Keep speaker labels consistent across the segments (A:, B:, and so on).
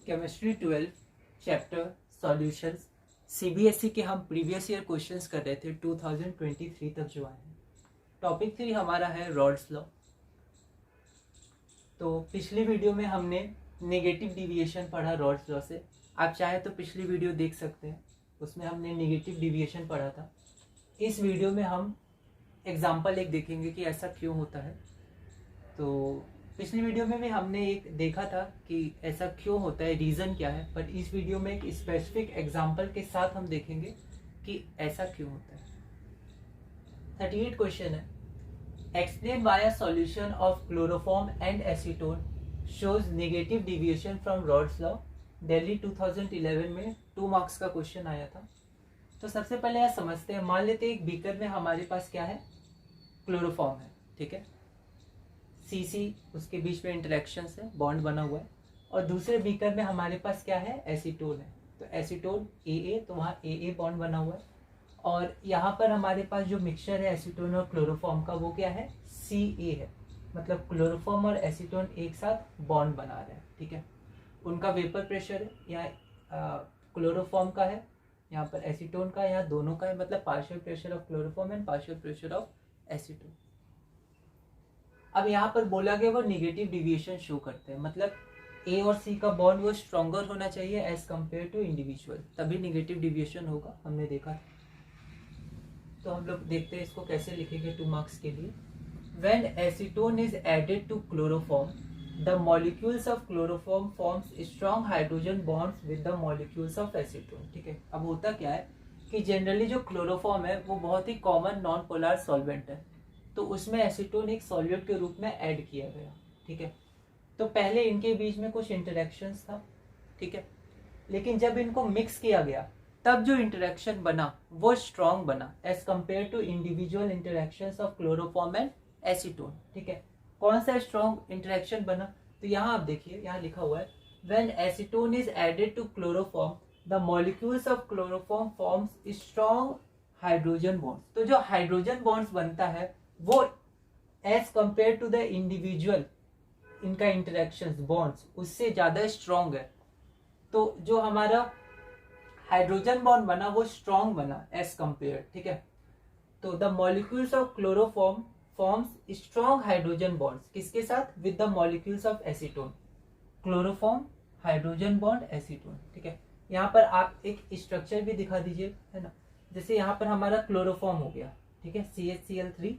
A: Chemistry 12 chapter solutions CBSE के हम previous year questions कर रहे थे 2023 तक जो आए हैं। टॉपिक 3 हमारा है रॉल्स लॉ। तो पिछली वीडियो में हमने नेगेटिव डिविएशन पढ़ा रॉल्स लॉ से। आप चाहे तो पिछली वीडियो देख सकते हैं, उसमें हमने नेगेटिव डिविएशन पढ़ा था। इस वीडियो में हम एग्जाम्पल एक देखेंगे कि ऐसा क्यों होता है। तो पिछली वीडियो में भी हमने एक देखा था कि ऐसा क्यों होता है, रीज़न क्या है, पर इस वीडियो में एक स्पेसिफिक एग्जाम्पल के साथ हम देखेंगे कि ऐसा क्यों होता है। 38 क्वेश्चन है, explain why a solution of chloroform and acetone shows negative deviation from Rawls law. Delhi 2011 में 2 मार्क्स का क्वेश्चन आया था। तो सबसे पहले यह समझते हैं, मान लेते हैं एक बीकर में हमारे पास क्या है, क्लोरोफॉर्म है, ठीक है, सीसी उसके बीच में इंटरेक्शंस है, बॉन्ड बना हुआ है, और दूसरे बीकर में हमारे पास क्या है, एसीटोन है। तो एसीटोन ए, तो वहाँ ए बॉन्ड बना हुआ है, और यहाँ पर हमारे पास जो मिक्सचर है एसीटोन और क्लोरोफॉर्म का वो क्या है, सी है। मतलब क्लोरोफॉर्म और एसीटोन एक साथ बॉन्ड बना रहे हैं, ठीक है। उनका वेपर प्रेशर है, यहाँ क्लोरोफॉर्म का है, यहाँ पर एसीटोन का, यहाँ दोनों का है। मतलब partial pressure of chloroform and partial pressure of acetone. अब यहाँ पर बोला गया वो नेगेटिव डिविएशन शो करते हैं, मतलब ए और सी का बॉन्ड वो स्ट्रॉन्गर होना चाहिए एज कम्पेयर टू इंडिविजुअल, तभी नेगेटिव डिविएशन होगा, हमने देखा। तो हम लोग देखते हैं इसको कैसे लिखेंगे 2 मार्क्स के लिए। When acetone is added to chloroform, the molecules of chloroform forms strong hydrogen bonds with the molecules of acetone, ठीक है। अब होता क्या है कि जनरली जो क्लोरोफॉर्म है वो बहुत ही कॉमन नॉन पोलर सॉल्वेंट है, तो उसमें एसीटोन एक सॉल्यूट के रूप में ऐड किया गया, ठीक है। तो पहले इनके बीच में कुछ इंटरेक्शंस था, ठीक है, लेकिन जब इनको मिक्स किया गया तब जो इंटरेक्शन बना वो स्ट्रॉन्ग बना as compare to individual interactions of chloroform and acetone, ठीक है। कौन सा स्ट्रॉन्ग इंटरेक्शन बना, तो यहाँ आप देखिए, यहाँ लिखा हुआ है when acetone is added to chloroform the molecules of chloroform forms strong hydrogen bonds. तो जो हाइड्रोजन बॉन्ड्स बनता है वो as compare to the individual इनका इंटरेक्शंस बॉन्ड्स उससे ज्यादा स्ट्रॉन्ग है। तो जो हमारा हाइड्रोजन बॉन्ड बना वो स्ट्रॉन्ग बना एज कंपेयर, ठीक है। तो the molecules of chloroform forms strong hydrogen bonds किसके साथ, with the molecules of acetone. Chloroform hydrogen bond acetone, ठीक है। यहाँ पर आप एक स्ट्रक्चर भी दिखा दीजिए, है ना। जैसे यहाँ पर हमारा क्लोरोफॉर्म हो गया, ठीक है, CHCl3,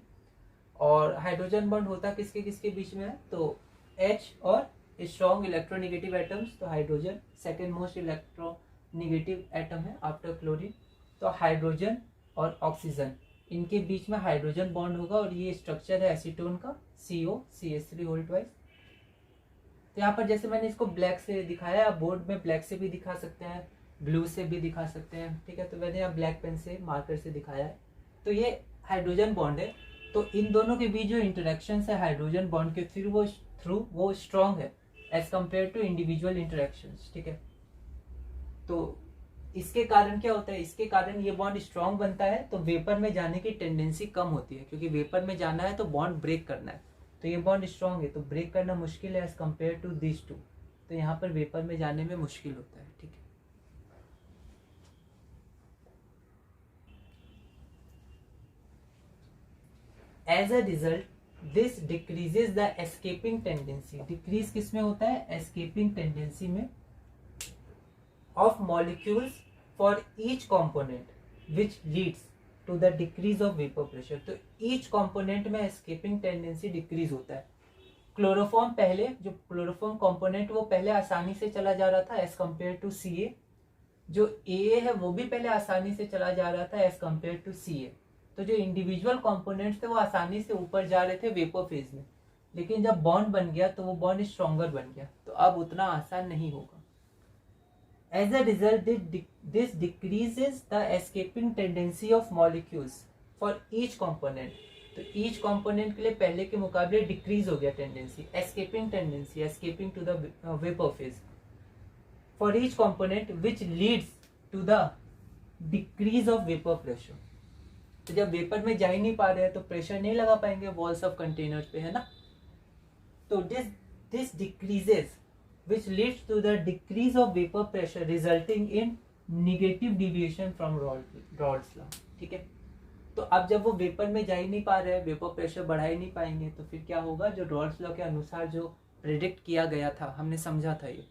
A: और हाइड्रोजन बॉन्ड होता किसके किसके बीच में है, तो H और स्ट्रॉन्ग इलेक्ट्रोनेगेटिव एटम्स, तो hydrogen second most electronegative atom है आफ्टर क्लोरीन। तो हाइड्रोजन और ऑक्सीजन इनके बीच में हाइड्रोजन बॉन्ड होगा, और ये स्ट्रक्चर है एसीटोन का, COCH3 तो यहाँ पर जैसे मैंने इसको ब्लैक से दिखाया, आप बोर्ड में ब्लैक से भी दिखा सकते हैं, ब्लू से भी दिखा सकते हैं, ठीक है। तो मैंने यहाँ ब्लैक पेन से मार्कर से दिखाया है। तो ये हाइड्रोजन बॉन्ड है, तो इन दोनों के बीच जो इंटरेक्शन है हाइड्रोजन बॉन्ड के थ्रू वो स्ट्रॉन्ग है as compare to individual interactions, ठीक है। तो इसके कारण क्या होता है, इसके कारण ये बॉन्ड स्ट्रॉन्ग बनता है, तो वेपर में जाने की टेंडेंसी कम होती है, क्योंकि वेपर में जाना है तो बॉन्ड ब्रेक करना है। तो ये बॉन्ड स्ट्रॉन्ग है तो ब्रेक करना मुश्किल है as compare to this two, तो यहाँ पर वेपर में जाने में मुश्किल होता है, ठीक है। As a result, this decreases the escaping tendency. Decrease किस में होता है, escaping tendency में, of molecules for each component, which leads to the decrease of vapor pressure. तो each component में escaping tendency decrease होता है। क्लोरोफॉर्म पहले, जो क्लोरोफॉर्म कंपोनेंट वो पहले आसानी से चला जा रहा था एज कंपेयर टू Ca, जो A है वो भी पहले आसानी से चला जा रहा था एज कंपेयर टू Ca। तो जो इंडिविजुअल कंपोनेंट्स थे वो आसानी से ऊपर जा रहे थे वेपर फेज में, लेकिन जब बॉन्ड बन गया तो वो बॉन्ड स्ट्रॉन्गर बन गया, तो अब उतना आसान नहीं होगा। As a result this decreases the escaping tendency of molecules for each component. तो ईच कंपोनेंट के लिए पहले के मुकाबले डिक्रीज हो गया tendency, escaping tendency, escaping to the vapour phase for each component which leads to the decrease of vapour pressure. तो जब वेपर में जा ही नहीं पा रहे हैं तो प्रेशर नहीं लगा पाएंगे वॉल्स ऑफ कंटेनर पे, है ना। तो this decreases which leads to the decrease of vapor pressure resulting in negative deviation from Rod's law। ठीक है, तो अब जब वो वेपर में जा ही नहीं पा रहे हैं, वेपर प्रेशर बढ़ा ही नहीं पाएंगे, तो फिर क्या होगा, जो रॉड्स लॉ के अनुसार जो प्रेडिक्ट किया गया था, हमने समझा था ये,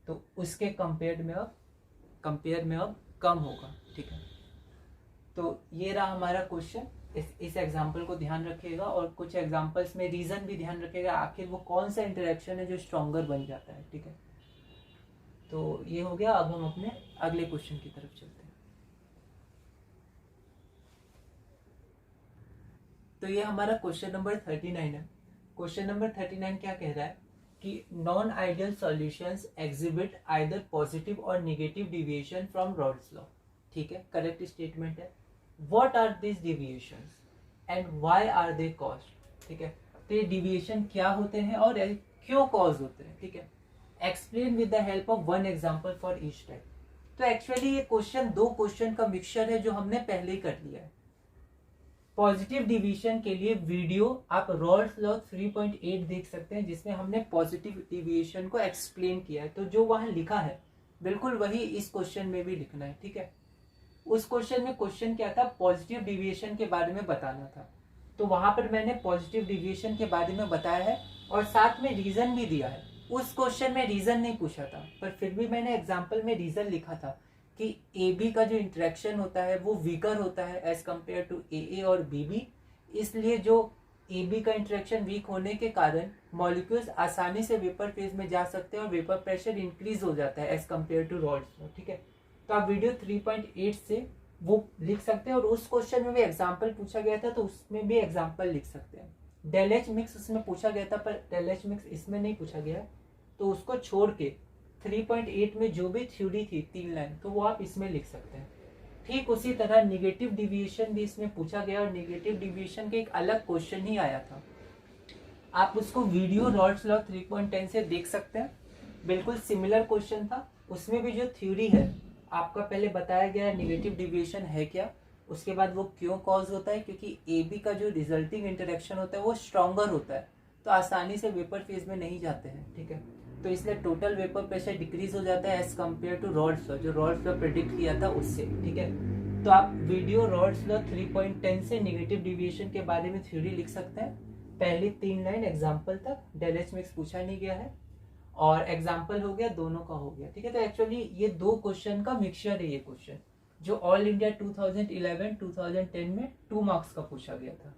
A: तो उसके कंपेयर में अब कम होगा। ठीक है, तो ये रहा हमारा क्वेश्चन। इस एग्जाम्पल को ध्यान रखिएगा और कुछ एग्जाम्पल्स में रीजन भी ध्यान रखिएगा, आखिर वो कौन सा इंटरेक्शन है जो स्ट्रॉन्गर बन जाता है। ठीक है, तो ये हो गया। अब हम अपने अगले क्वेश्चन की तरफ चलते हैं। तो ये हमारा क्वेश्चन नंबर 39 है। क्वेश्चन नंबर 39 क्या कह रहा है कि non ideal solutions exhibit either positive और negative deviation from Raoult's law. ठीक है, करेक्ट स्टेटमेंट है। What are this deviations and why are they caused. ठीक है, तो ये डिविएशन क्या होते हैं और क्यों कॉज होते हैं। ठीक है, explain with the help of one example for each type. तो एक्चुअली ये क्वेश्चन दो क्वेश्चन का मिक्सचर है जो हमने पहले ही कर लिया है। पॉजिटिव डिवीजन के लिए वीडियो आप रॉड्स लॉ 3.8 देख सकते हैं, जिसमें हमने पॉजिटिव डिवीएशन को एक्सप्लेन किया है। तो जो वहां लिखा है बिल्कुल वही इस क्वेश्चन में भी लिखना है। ठीक है, उस क्वेश्चन में क्वेश्चन क्या था, पॉजिटिव डिवीएशन के बारे में बताना था, तो वहां पर मैंने पॉजिटिव डिवीएशन के बारे में बताया है और साथ में रीजन भी दिया है। उस क्वेश्चन में रीजन नहीं पूछा था, पर फिर भी मैंने एग्जाम्पल में रीजन लिखा था कि ए बी का जो इंटरेक्शन होता है वो वीकर होता है एज कम्पेयर टू ए और बी बी। इसलिए जो ए बी का इंटरेक्शन वीक होने के कारण मॉलिक्यूल्स आसानी से वेपर फेज में जा सकते हैं और वेपर प्रेशर इंक्रीज हो जाता है एज कम्पेयर टू रॉड्स। ठीक है, तो आप वीडियो 3.8 से वो लिख सकते हैं और उस क्वेश्चन में भी एग्जाम्पल पूछा गया था तो उसमें भी एग्जाम्पल लिख सकते हैं। डेल एच मिक्स उसमें पूछा गया था पर डेल एच मिक्स इसमें नहीं पूछा गया, तो उसको छोड़ के 3.8 में जो भी थ्योरी थी 3 लाइन, तो वो आप इसमें लिख सकते हैं। ठीक उसी तरह नेगेटिव डिविएशन भी इसमें पूछा गया और नेगेटिव डिविएशन के एक अलग क्वेश्चन ही आया था। आप उसको वीडियो रॉड्स लॉ 3.10 से देख सकते हैं, बिल्कुल सिमिलर क्वेश्चन था। उसमें भी जो थ्योरी है आपका पहले बताया गया नेगेटिव डिविएशन है क्या, उसके बाद वो क्यों कॉज होता है, क्योंकि ए बी का जो रिजल्टिंग इंटरेक्शन होता है वो स्ट्रॉन्गर होता है, तो आसानी से वेपर फेज में नहीं जाते हैं। ठीक है, तो इसलिए टोटल वेपर प्रेशर डिक्रीज हो जाता है as compare to Raoult's law, जो रॉड्स लॉ प्रेडिक्ट किया था उससे। ठीक है, तो आप वीडियो रॉड्स लॉ 3.10 से नेगेटिव डिविएशन के बारे में थ्योरी लिख सकते हैं। पहली 3 लाइन एग्जाम्पल तक, डेल एच मिक्स पूछा नहीं गया है और एग्जाम्पल हो गया, दोनों का हो गया। ठीक है, तो एक्चुअली ये दो क्वेश्चन का मिक्सचर है ये क्वेश्चन, जो ऑल इंडिया 2011-2010 में 2 मार्क्स का पूछा गया था।